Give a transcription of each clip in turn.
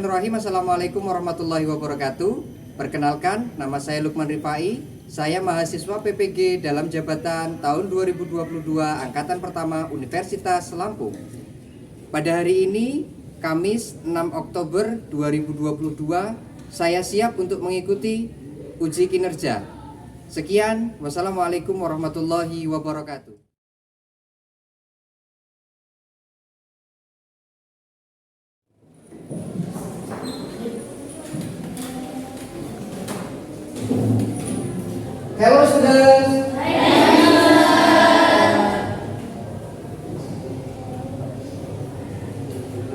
Bismillahirrahmanirrahim. Assalamualaikum warahmatullahi wabarakatuh. Perkenalkan, nama saya Lukman Rifai. Saya mahasiswa PPG dalam jabatan tahun 2022 Angkatan Pertama Universitas Lampung. Pada hari ini, Kamis 6 Oktober 2022, saya siap untuk mengikuti uji kinerja. Sekian, wassalamualaikum warahmatullahi wabarakatuh. Hello students.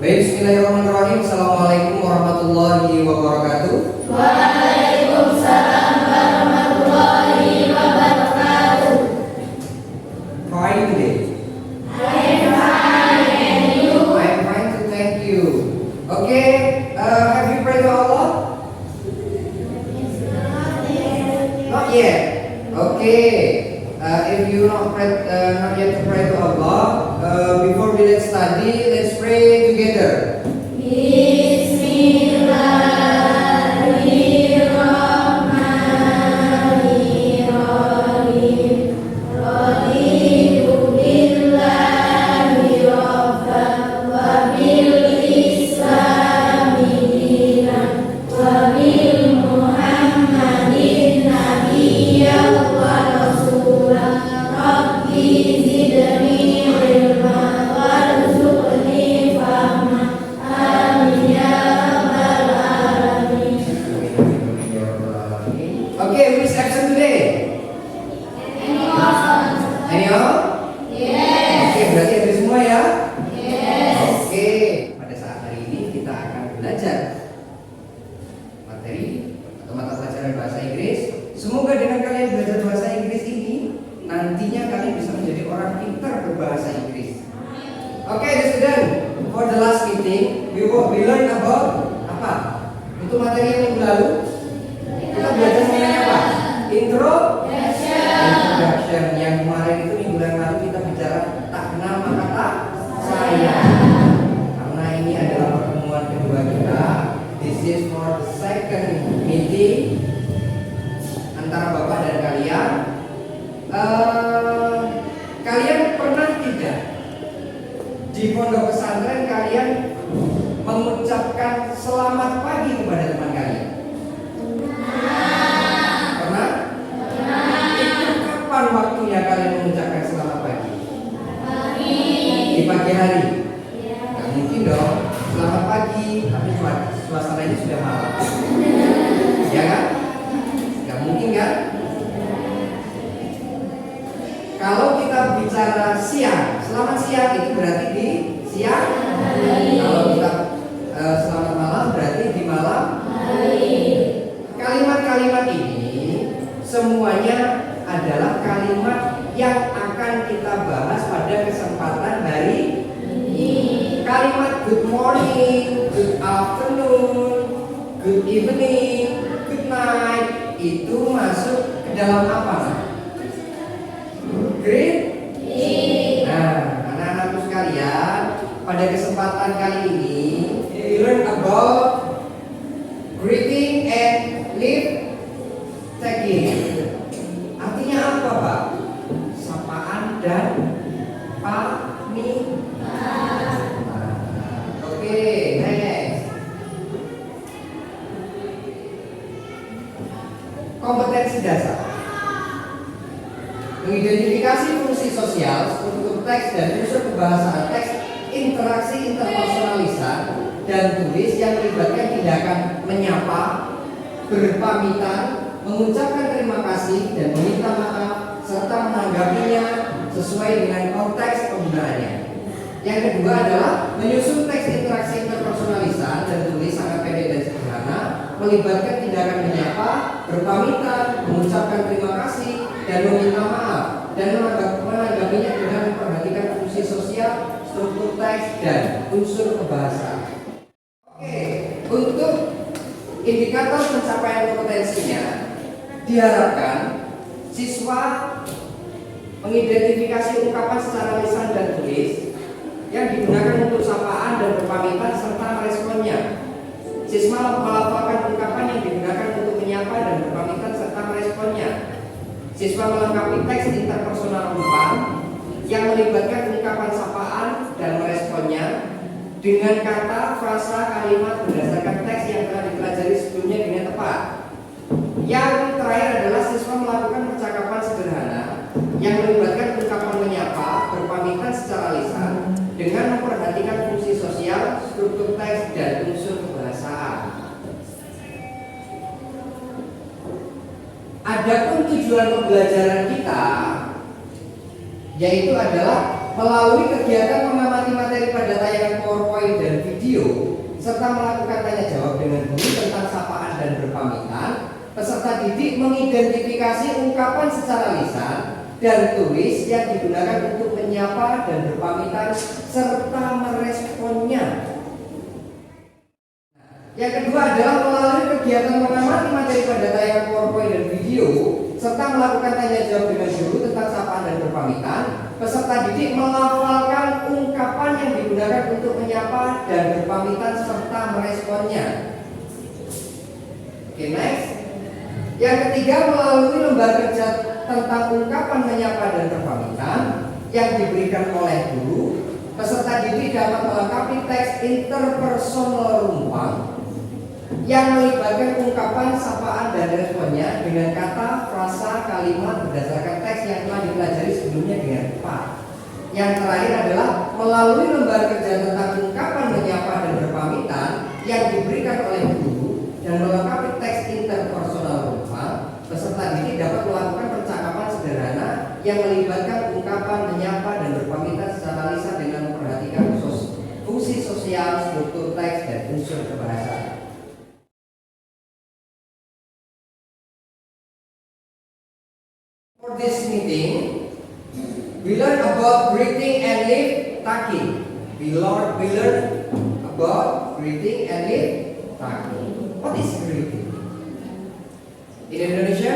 Bismillahirrahmanirrahim. Assalamualaikum warahmatullahi wabarakatuh. Waalaikumsalam warahmatullahi wabarakatuh. How are you today? I'm fine, and you? I'm fine too, thank you. Okay, have you prayed to Allah? Not yet. Okay. If you not yet to pray to Allah, before we let's study, let's pray together. Bismillahirrahmanirrahim. Raditu billahi rabban wa bil islami dinan wa bil Muhammadin nabiyyan wa rasulan. Rabbi zidni ilman warzuqni fahman. Amin ya rabbal alamin. Okay, who is absent today? Anyone? Yes. Oke, berarti ada semua ya? Yes. Oke, pada saat hari ini kita akan belajar materi atau mata pelajaran bahasa Inggris. Semoga dengan kalian belajar bahasa Inggris ini, nantinya kalian bisa menjadi orang pintar berbahasa Inggris. Oke, the student, for the last meeting, we learn about apa? Untuk materi yang minggu lalu, kita belajar mengenai apa? Introduction. Yang kemarin itu minggu yang lalu kita bicara tak kenal maka tak sayang. Karena ini adalah pertemuan kedua kita. This is for the second meeting antara Bapak dan kalian. Kalian pernah tidak di pondok pesantren kalian mengucapkan selamat pagi kepada teman kalian? Pernah? Itu kapan waktunya kalian mengucapkan selamat pagi? Di pagi hari? Gak mungkin dong. Selamat pagi, tapi suasananya sudah malam. Ya kan? Gak mungkin kan? Kalau kita bicara siang, selamat siang itu berarti di siang. Kalau kita selamat malam berarti di malam. Kalimat-kalimat ini semuanya adalah kalimat yang akan kita bahas pada kesempatan hari ini. Kalimat good morning, good afternoon, good evening, good night itu masuk ke dalam apa? Greeting. Nah, anak-anakku sekalian, pada kesempatan kali ini we learn about greeting and leave taking. Artinya apa, Pak? Sapaan dan pamitan. Oke, next. Kompetensi dasar. Mengidentifikasi fungsi sosial, struktur teks dan unsur kebahasaan teks, interaksi interpersonalisan dan tulis yang melibatkan tindakan menyapa, berpamitan, mengucapkan terima kasih dan meminta maaf serta menanggapinya sesuai dengan konteks penggunaannya. Yang kedua adalah menyusun teks interaksi interpersonalisan dan tulis sangat pendek dan sederhana, melibatkan tindakan menyapa, berpamitan, mengucapkan terima kasih dan meminta maaf dan menanggapinya dengan memperhatikan fungsi sosial, struktur teks dan unsur kebahasaan. Oke, untuk indikator pencapaian kompetensinya diharapkan siswa mengidentifikasi ungkapan secara lisan dan tulis yang digunakan untuk sapaan dan berpamitan serta meresponnya. siswa melafalkan ungkapan yang digunakan untuk menyapa dan berpamitan serta meresponnya. Siswa melengkapi teks interpersonal umpan yang melibatkan ungkapan sapaan dan meresponnya dengan kata, frasa, kalimat berdasarkan teks yang telah dipelajari sebelumnya dengan tepat. Yang terakhir adalah siswa melakukan percakapan sederhana yang melibatkan ungkapan menyapa, berpamitan secara lisan dengan memperhatikan fungsi sosial, struktur teks, dan unsur kebahasaan. Adapun tujuan pembelajaran kita yaitu adalah melalui kegiatan mengamati materi pada tayangan PowerPoint dan video serta melakukan tanya jawab dengan guru tentang sapaan dan berpamitan. Peserta didik mengidentifikasi ungkapan secara lisan dan tulis yang digunakan untuk menyapa dan berpamitan serta meresponnya. Yang kedua adalah melalui kegiatan mengamati materi pada tayangan PowerPoint dan video serta melakukan tanya jawab dengan guru tentang sapaan dan berpamitan. Peserta didik melafalkan ungkapan yang digunakan untuk menyapa dan berpamitan serta meresponnya. Oke, next. Yang ketiga, melalui lembar kerja tentang ungkapan menyapa dan berpamitan yang diberikan oleh guru, peserta didik dapat melengkapi teks interpersonal rumpang yang melibatkan ungkapan, sapaan, dan responnya dengan kata, frasa, kalimat berdasarkan teks yang telah dipelajari sebelumnya dengan tepat. Yang terakhir adalah melalui lembar kerja tentang ungkapan menyapa dan berpamitan yang diberikan oleh guru dan melengkapi teks interpersonal rumpang, peserta didik dapat melakukan percakapan sederhana yang melibatkan ungkapan menyapa dan berpamitan secara lisan dengan memperhatikan fungsi sosial, struktur teks, dan unsur kebahasaan. For this meeting, we learn about greeting and leave taking. We learn about greeting and leave taking. What is greeting? In Indonesia,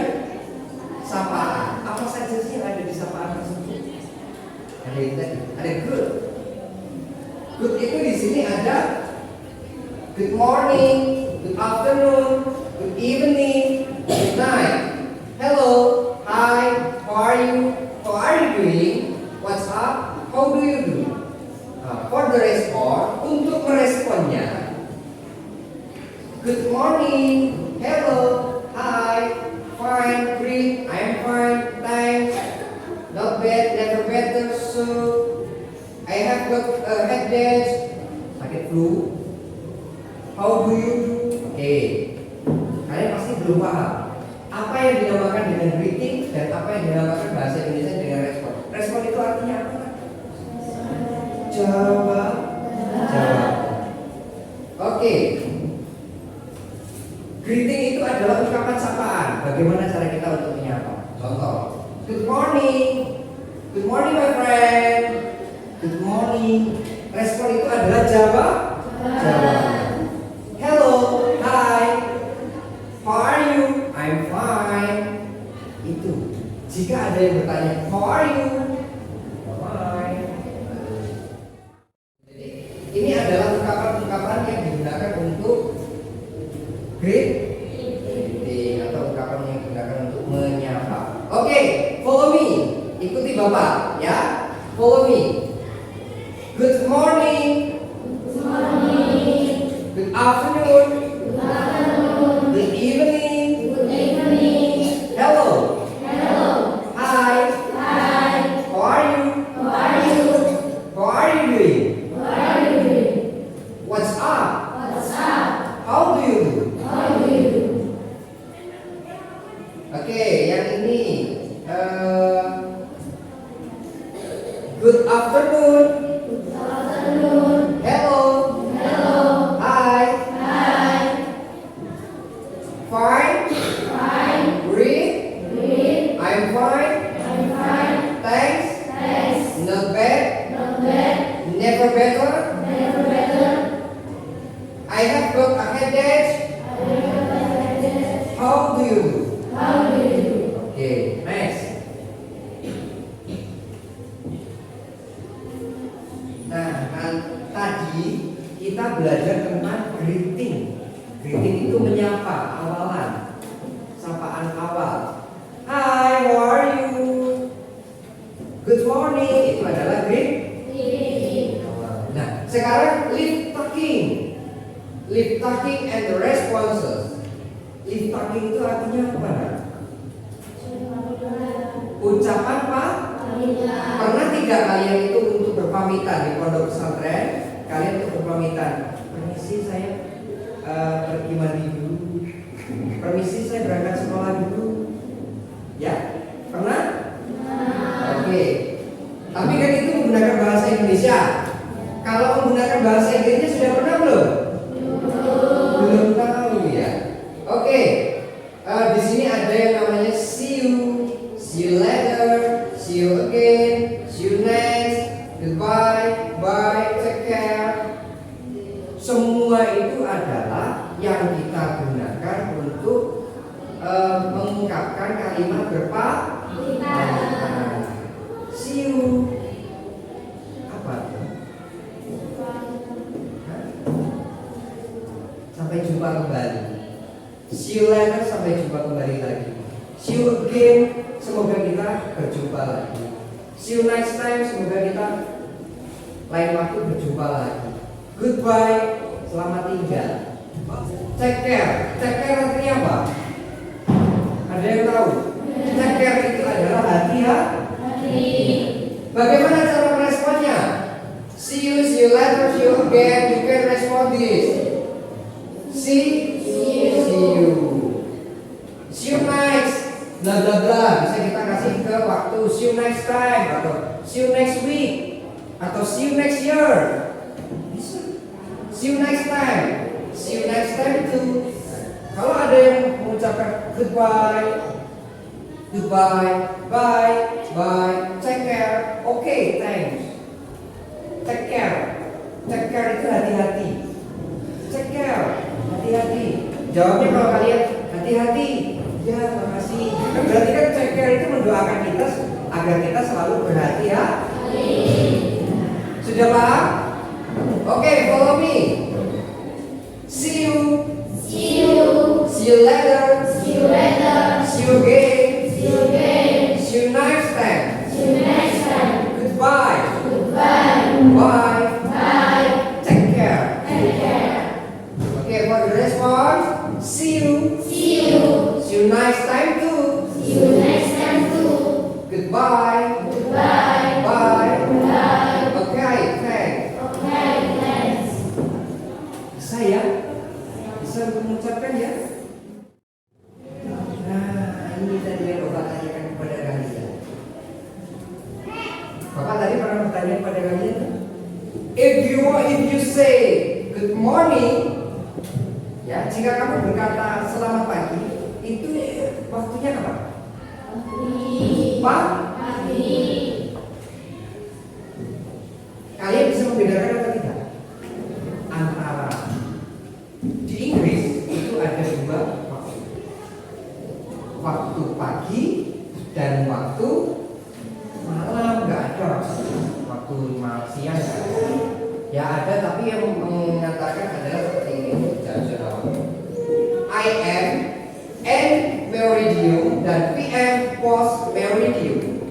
sapaan. Apa saja sih yang ada di sapaan tersebut? Ada yang tadi, ada good. Good itu di sini ada good morning, good afternoon, good evening, good night. Hello, hi, how are you? How are you doing? What's up? How do you do? For the response, untuk meresponnya, good morning, hello, hi, fine, great, I'm fine, thanks, not bad, never better, so I have got a headache, sakit flu. How do you do? Oke, kalian pasti belum paham apa yang dinamakan dengan greeting dan apa yang dinamakan bahasa Indonesia dengan respon. Respon itu artinya apa? Jawab. Oke. Greeting itu adalah ungkapan sapaan. Bagaimana cara kita untuk menyapa? Contoh, good morning. Good morning my friend. Good morning. Respon itu adalah jawab. Hello, hi. How are you? I'm fine. Itu. Jika ada yang bertanya, how are you? Fine. Ini adalah ungkapan-ungkapan yang digunakan untuk greeting atau ungkapan yang digunakan untuk menyapa. Oke, follow me. Ikuti Bapak, ya. Follow me. Good morning. Good morning. Good afternoon. Good afternoon. Good evening. Good evening. Hello. Hello. Hi. Hi. How are you? How are you? How are you doing? What are you doing? What's up? What's up? How do you do? How do you do? Oke, yang ini good afternoon. Good afternoon. Hello. Hello. Hi. Hi. Fine. Fine. Great. Great. I'm fine. I'm fine. Thanks. Thanks. Not bad. Not bad. Never better. Never better. I have got a headache. I have a headache. How do you do? How do you do? Oke, next. talking and the responses. If talking itu artinya apa? Ucapan apa? Pernah tidak kalian itu untuk berpamitan di pondok pesantren? Kalian untuk berpamitan. Permisi saya pergi mandi dulu. Permisi saya berangkat sekolah dulu. Ya, pernah? Oke. Tapi kan itu menggunakan bahasa Indonesia. Kalau menggunakan bahasa Inggrisnya sudah pernah belum? Belum tahu ya. Oke. Di sini ada yang namanya see you later, see you again, see you next, goodbye, bye, take care. Semua itu adalah yang kita gunakan untuk mengungkapkan kalimat berpamitan. See you. Apa tuh? Sampai jumpa kembali. See you later, sampai jumpa kembali lagi. See you again, semoga kita berjumpa lagi. See you next time, semoga kita lain waktu berjumpa lagi. Goodbye, selamat tinggal. Take care artinya apa? Ada yang tahu? Take care itu adalah hati-hati. Bagaimana cara meresponnya? See you later, see you again. You can respond this. See you next, bla bla bla. Bisa kita kasih ke waktu see you next time, atau see you next week, atau see you next year. Bisa. See you next time. See you next time too. Kalau ada yang mengucapkan goodbye, bye, take care, okay, thanks. Take care itu hati-hati. Take care, hati-hati. Jawabnya kalau kalian hati-hati, ya makasih. Berarti kan take care itu mendoakan kita agar kita selalu berhati-hati. Sudah paham? Oke, follow me. See you later, see you again, see you next time, goodbye, bye, take care. Okay, for the response, see you next time too, goodbye, bye. Okay, thanks. Bisa ya? Bisa mengucapkan ya? Nah, ini tadi yang Bapak tanyakan kepada kalian. Bapak tadi pernah bertanya kepada kalian, if you say good morning, ya, jika kamu berkata selamat pagi, itu waktunya kapan? Pagi. Kalian bisa membedakan apa tidak? Antara di Inggris itu ada dua waktu. Waktu pagi dan waktu malam, nggak ada waktu siang nggak ada. Ya ada, tapi yang mengatakan adalah seperti ini. AM and meridium dan PM post meridium.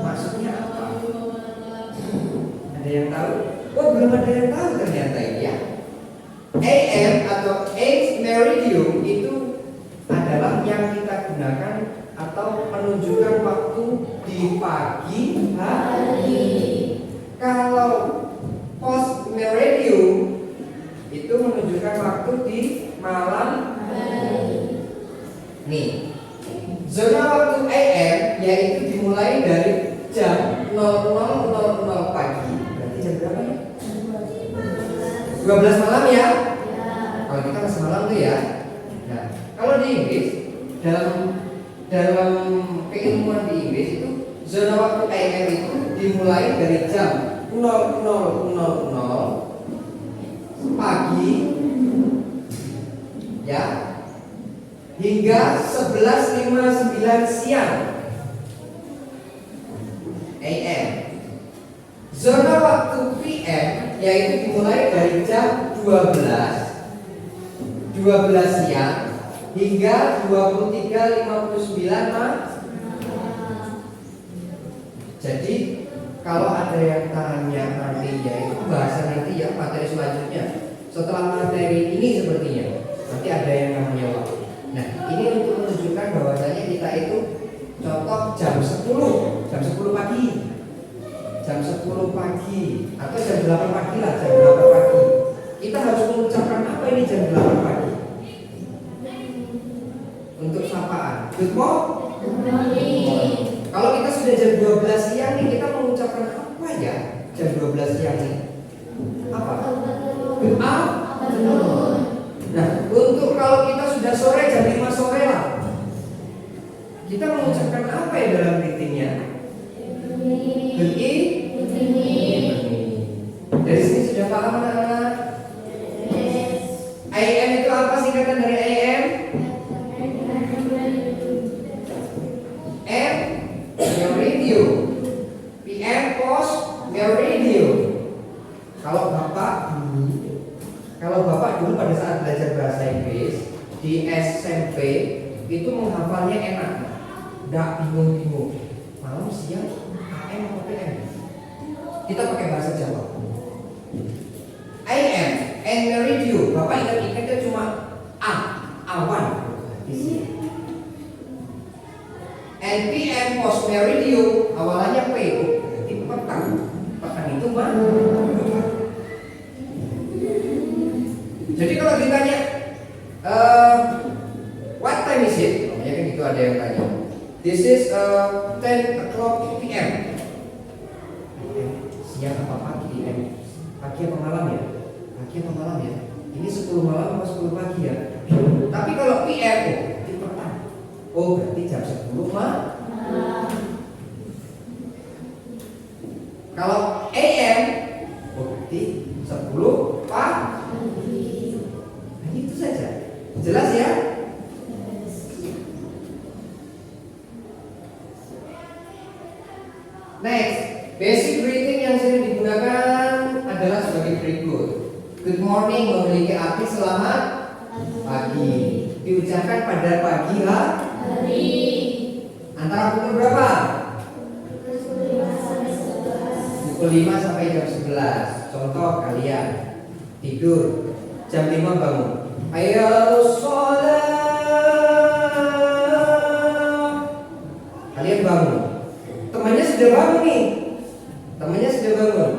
Maksudnya apa? Ada yang tahu? Oh, belum ada yang tahu ternyata ini ya. AM atau age meridium itu adalah yang kita gunakan atau menunjukkan waktu di pagi hari. Kalau post meridium itu menunjukkan waktu di malam hari. Nih, zona waktu AM yaitu dimulai dari jam 00.00 pagi. Berarti jam berapa ya? 12 malam ya? Kalau kita masih malam tuh ya. Nah, kalau di Inggris dalam keilmuan di Inggris itu zona waktu AM itu dimulai dari jam 00.00 pagi ya hingga 11.59 siang AM. Zona waktu PM yaitu dimulai dari jam 12 siang hingga 23.59 malam. Jadi kalau ada yang tanya nanti ya itu bahasa nanti ya materi selanjutnya setelah materi ini sepertinya. Nanti ada yang namanya waktu. Nah, ini untuk menunjukkan bahwasanya kita itu contoh jam 10 pagi. Jam 10 pagi atau jam 8 pagi lah, jam 8 pagi. Kita harus mengucapkan apa ini jam 8 pagi? Untuk sapaan. Good morning. Kalau kita sudah jam 12 siang nih, kita mengucapkan apa ya? Jam 12 siang nih. Apa? Good afternoon. Nah, untuk kalau kita sudah sore jam 5 sore lah, kita mengucapkan apa ya dalam greetingnya? Good evening. Dari sini sudah paham anak-anak? AM itu apa singkatan dari AM? M, your radio. PM, post, your radio. Kalau bapak dulu pada saat belajar bahasa Inggris di SMP itu menghafalnya enak, nggak bingung-bingung. Malam siang AM atau PM? Kita pakai bahasa Jawa. AM and radio. Bapak ingat-ingatnya cuma awan di sini. And PM post radio awalannya P. Berarti petang. Petang itu mana? Jadi kalau ditanya what time is it? Ya kan gitu ada yang tanya. This is 10 o'clock PM. Siang apa pagi? Pagi apa malam ya? Pagi apa malam ya? Ini 10 malam atau 10 pagi ya? Tapi kalau PM itu petang. Oh berarti jam 10 malam. Kalau AM oh berarti 10 pagi. Itu saja. Jelas ya? Next, basic greeting yang sering digunakan adalah sebagai berikut. Good morning memiliki arti selamat pagi. Diucapkan pada pagi hari. Antara pukul berapa? Pukul 5 sampai jam 11. Contoh kalian tidur jam 5 bangun. Ayo sholat. Kalian bangun. Temannya sudah bangun nih. Temannya sudah bangun.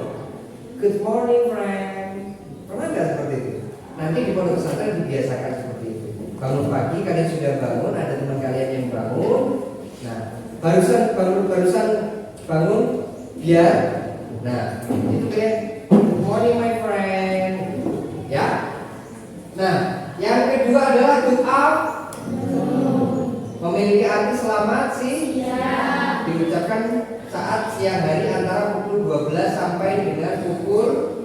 Good morning friend. Pernah nggak seperti itu? Nanti di pondok pesantren dibiasakan seperti itu. Bangun pagi kalian sudah bangun, ada teman kalian yang bangun. Nah, barusan bangun biar. Nah, itu kayak good morning my friend. Ya. Nah, yang kedua adalah good afternoon. Memiliki arti selamat siang. Diucapkan saat siang hari antara pukul 12 sampai dengan pukul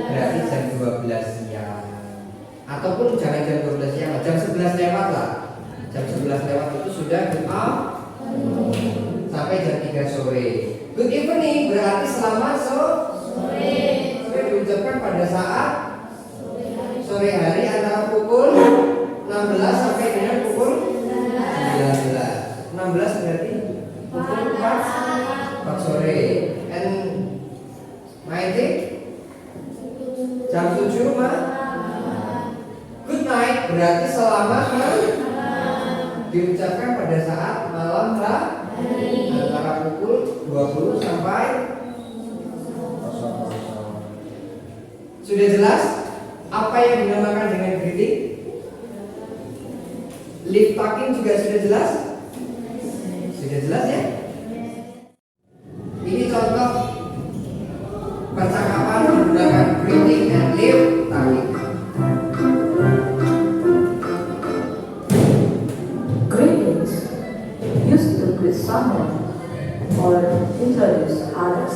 berarti jam 12 siang. Ataupun jangan jam 12 siang, jam 11 lewat lah. Jam 11 lewat itu sudah good afternoon sampai jam 3 sore. Good evening berarti selamat sore. Sore diucapkan pada saat sore hari antara pukul 16 sampai dengan pukul 19. 16 berarti pukul 4 sore. And 19 jam 7 good night berarti selamat diucapkan pada saat malam hari antara pukul 20 sampai 00. Sudah jelas apa yang dinamakan dengan greeting? Lip talking juga sudah jelas? Sudah jelas ya? Ini contoh percakapan menggunakan greeting and lip talking. Greetings used to greet someone or introduce others.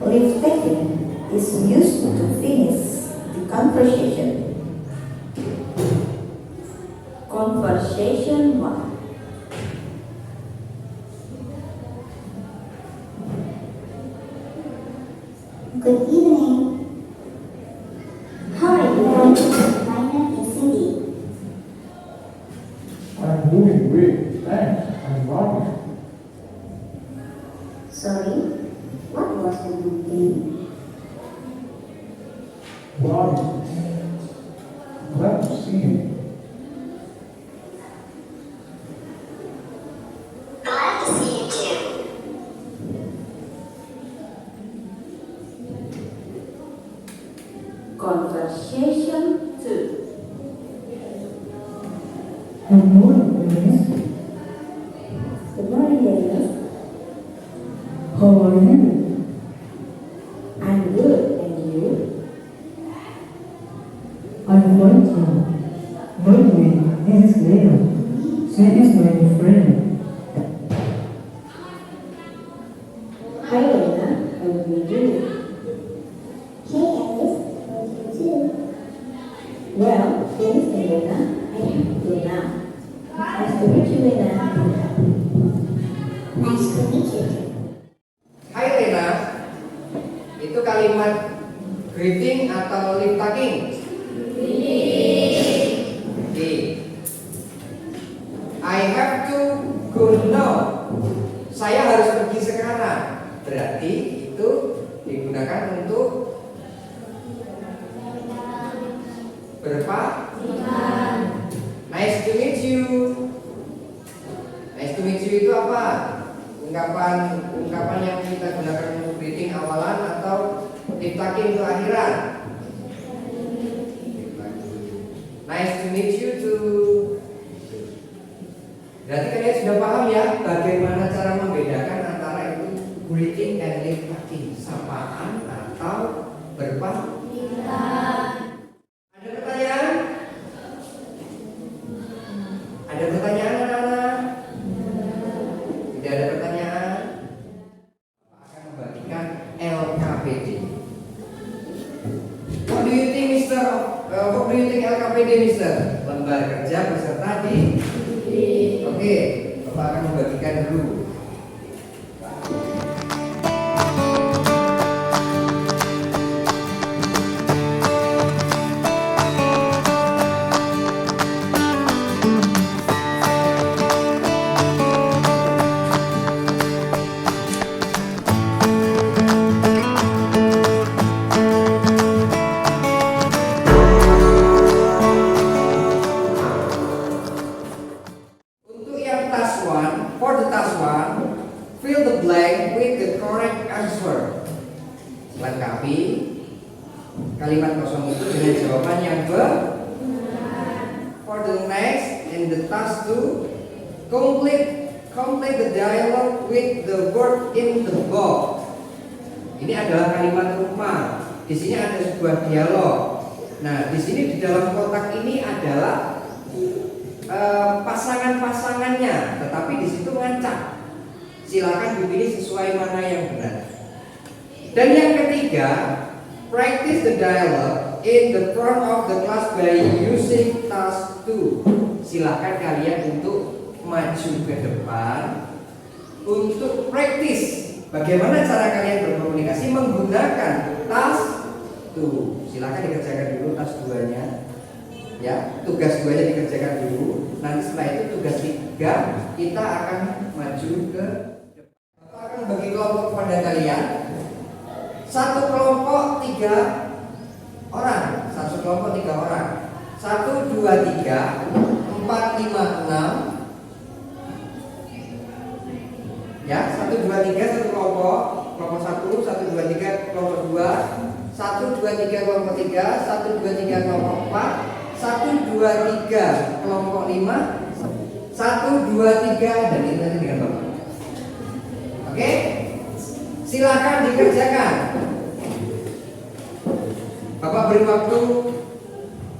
Lip taking is used to finish the conversation. Conversation 1. Good evening. How are you? My name is Cindy. I'm doing great, thanks. I'm Robbie. Sorry, what was the name? Robbie. Glad see you. Glad to see you too. Conversation 2. Good morning, Dennis. Good morning, Dennis. How are you? I'm good, and you? I'm fine too. By the way, this is Lena. She is my new friend. Hi, Lena. How do you do? Hey Alice, how do you do? Well, Dennis and Lena, I have to go now. Nice to meet you, Lena. Nice to meet you too. Hai Lena, itu kalimat greeting atau lip tagging? Oke. I have to go now. Saya harus pergi sekarang. Berarti itu digunakan untuk Nice to meet you. Nice to meet you itu apa? Ungkapan yang kita gunakan untuk greeting awalan atau lip tagging untuk akhiran. Nice to meet you too. Berarti kalian sudah paham ya bagaimana cara membedakan antara itu greeting dan lip tagging, sapaan atau berpamitan. Ada pertanyaan? Ada pertanyaan anak-anak? Tidak ada pertanyaan? Akan membagikan LKPD. What do you think, Mister? What do you think LKPD, Mister? Lembar kerja peserta di. Oke, Bapak akan membagikan dulu. Untuk yang task 1, for the task 1, fill the blank with the correct answer. Lengkapi kalimat kosong itu dengan jawaban yang benar. For the next, in the task 2, complete the dialogue with the word in the box. Ini adalah kalimat rumah. Di sini ada sebuah dialog. Nah, di sini di dalam kotak ini adalah pasangan-pasangannya, tetapi di situ ngancak. Silakan dipilih sesuai mana yang benar. Dan yang ketiga, practice the dialogue in the front of the class by using task 2. Silakan kalian untuk maju ke depan untuk practice bagaimana cara kalian berkomunikasi menggunakan task 2. Silakan dikerjakan dulu task 2-nya. Ya, tugas 2-nya dikerjakan dulu. Nanti setelah itu tugas 3 kita akan maju ke depan. Bapak akan bagi kelompok kepada kalian. Satu kelompok 3 orang. Satu kelompok 3 orang. 1, 2, 3, 4, 5, 6. Ya, 1, 2, 3 satu kelompok. Kelompok 1, 1, 2, 3 kelompok 2. 1, 2, 3 kelompok 3, 1, 2, 3 kelompok 4. 1, 2, 3 kelompok 5. 1, 2, 3 dan ini nanti dengan Bapak. Oke? Silakan dikerjakan. Bapak beri waktu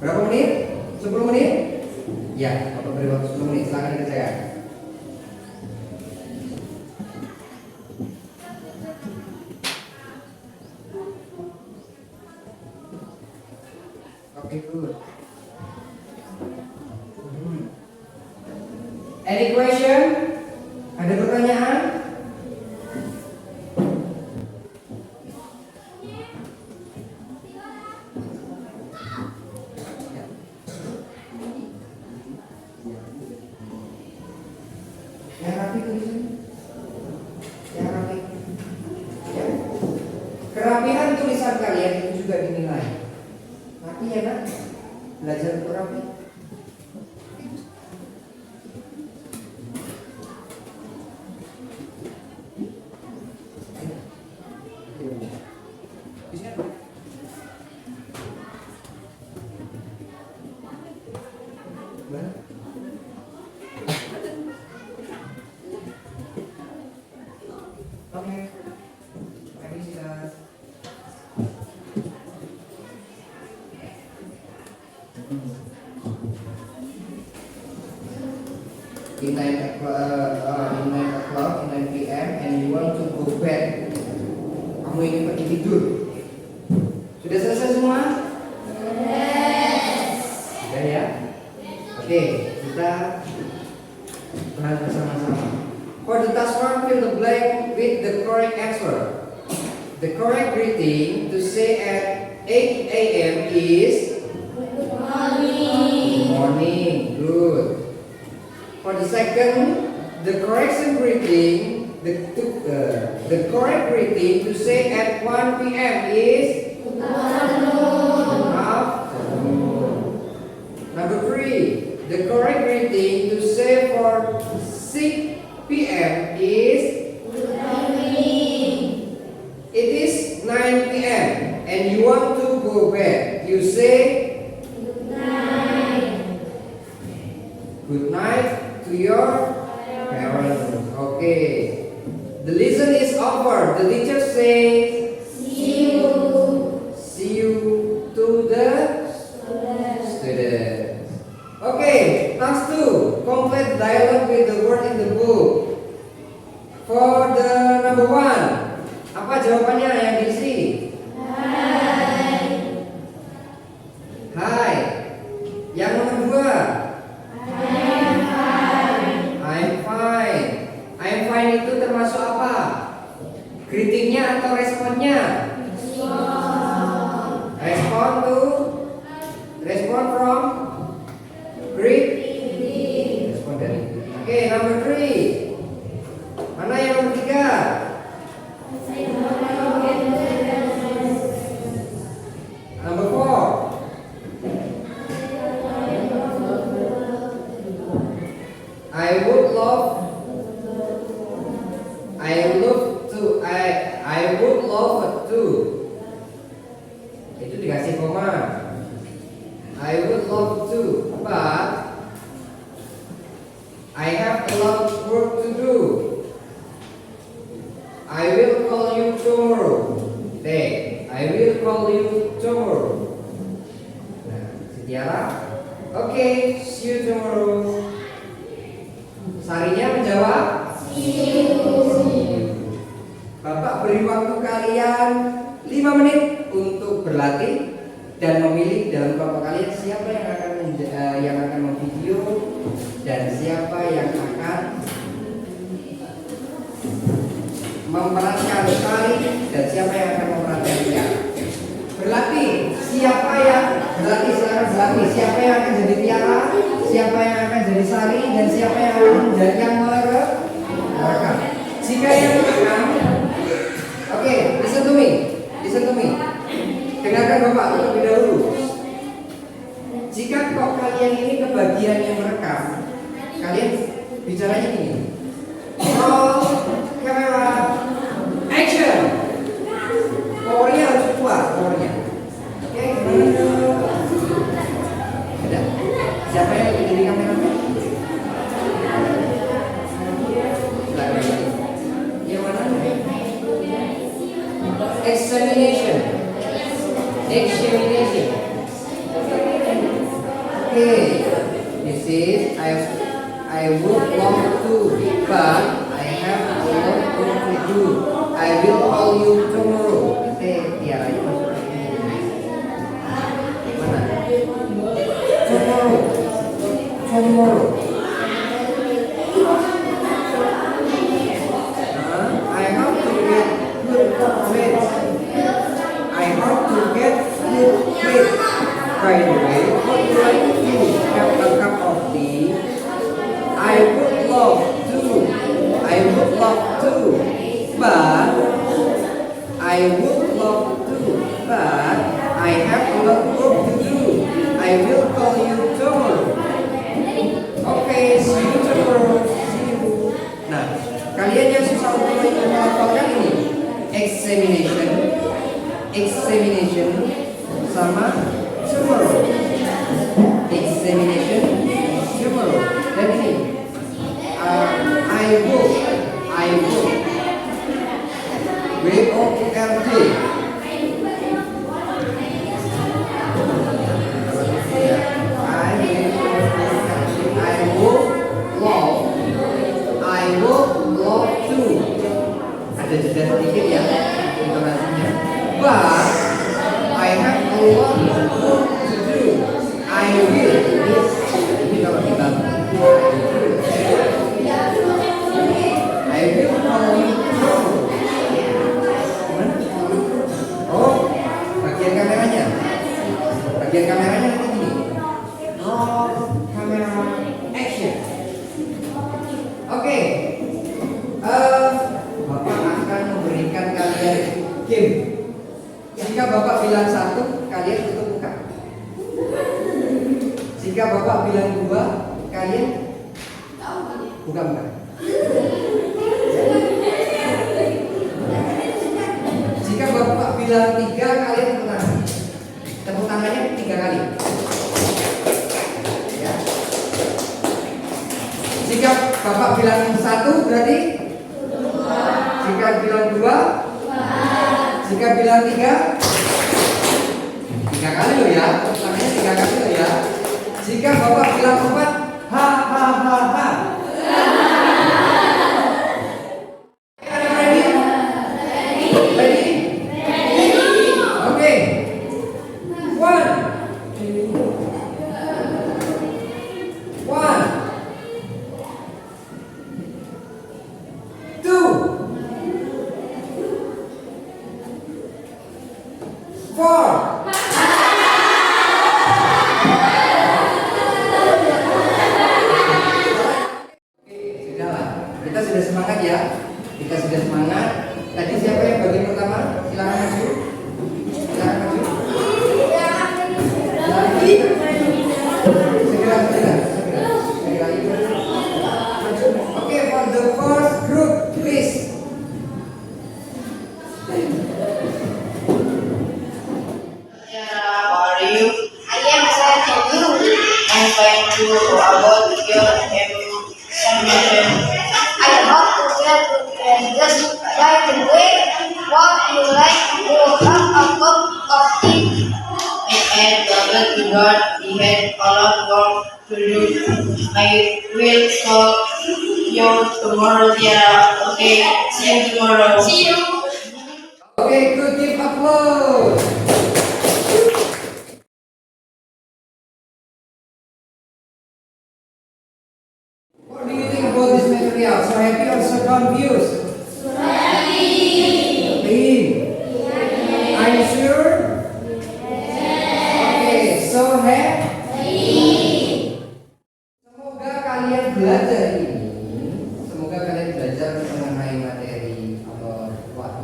berapa menit? 10 menit? Ya, Bapak beri waktu 10 menit. Silakan dikerjakan. Oke, good. Any question? Ada pertanyaan? Yang rapi tulisan. Yang rapi. Ya. Kerapihan tulisan kalian itu juga dinilai. Rapi ya nak? Belajar untuk rapi. Oke. Permisi, guys. In 9 o'clock, in 9 p.m. and you want to go bed. Kamu ingin pergi tidur. Sudah selesai semua? Sudah ya? Oke, kita bahas bersama-sama. For the task 1, fill the blank with the correct answer. The correct greeting to say at 8 a.m. is Good morning. morning. Good. For the second, the correction greeting, the correct greeting to say at 1 p.m. is Good afternoon. afternoon. Number 3, the correct greeting to say for 6 p.m. is Good evening. it is 9 p.m. and you want to go bed. You say Good night. good night to your parents. Okay. The lesson is over. The teacher says, See you. see you to the students. Okay, task 2. Complete dialogue with the word in the book. For the number 1, apa jawabannya yang diisi? Hai. Yang nomor 2, I'm fine. I'm fine itu termasuk apa? Greetingnya atau responnya? Respon from greet. Respon dari. Oke, number 3. Mana yang nomor 3? Number 4. I would love to. Itu dikasih koma. I would love to, but I have a lot of work to do. I will call you tomorrow. I will call you tomorrow. Nah, Setiara. Okay, see you tomorrow. Sarinya menjawab, See you. Bapak beri waktu kalian 5 menit untuk berlatih dan memilih dalam kelompok kalian siapa yang akan memvideo dan siapa yang akan memerankan tari dan siapa yang akan memerankan tiara. Berlatih, siapa yang berlatih sekarang berlatih, siapa yang akan jadi tiara, siapa yang akan jadi sari dan siapa yang akan menjadi yang merekam. Jika yang merekam, oke, listen to me. Dengarkan Bapak terlebih dahulu. Jika kok kalian ini kebagian yang merekam, kalian bicaranya gini. Roll, kamera, action. Powernya harus kuat, powernya. Oke, ada. Siapa yang jadi kameramen? Yang mana? Examination. Okay, this is I would love to, but I have a lot of work to do. I will call you tomorrow. Tiara itu mana? Tomorrow. I have to get good grades. By the way, what do I do? Have a cup of tea? I would love to, but I have a lot of work to do. I will Bapak bilang 1, kalian tutup muka. Jika Bapak bilang 2, kalian buka muka. Jika Bapak bilang 3, kalian tepuk tangan. Tepuk tangannya 3 kali. Ya. Jika Bapak bilang 1 berarti 2. Jika bilang 2, jika bilang 3 kali loh ya. Tepuk tangannya 3 kali loh ya. Jika Bapak bilang 4, ha ha ha ha. Kita sudah semangat ya. Kita sudah semangat. Tadi siapa yang bagian pertama? Silakan maju. Silakan maju. Segera. Oke, for the first group, please. How are you? I am sad and you. I'm fine too. About your examination. I hope to get good grades. By the way, what you like to have a cup of tea? I had double keyboard. We had a lot of work to do. I will call you tomorrow, Tiara. Okay, see you tomorrow. See you. Okay, good. Give applause. What do you think about this material? So happy or so confused? Happy. Are you sure? Okay, so happy. Semoga kalian belajar ini. Semoga kalian belajar mengenai materi what?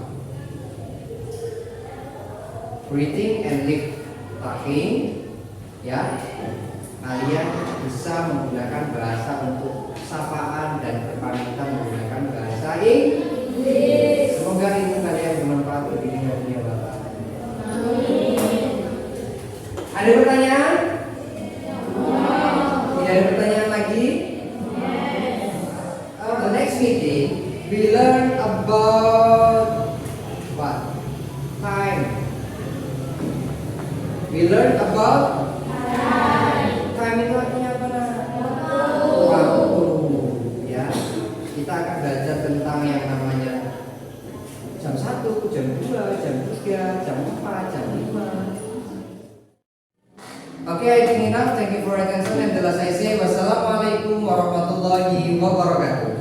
Breathing and lip talking, ya. Kalian bisa menggunakan bahasa untuk sapaan dan berpamitan menggunakan bahasa Inggris. Semoga itu kalian bermanfaat bagi dunia Bapak. Ada pertanyaan? Tidak ada pertanyaan lagi? The next meeting we learn about what? Time. We learn about time itu artinya apa? Waktu. Ya. Kita akan belajar tentang yang namanya jam 1, jam 2, jam 3, jam 4, jam 5. Okay, I think enough. Thank you for attention. And the last I say, wassalamualaikum warahmatullahi wabarakatuh.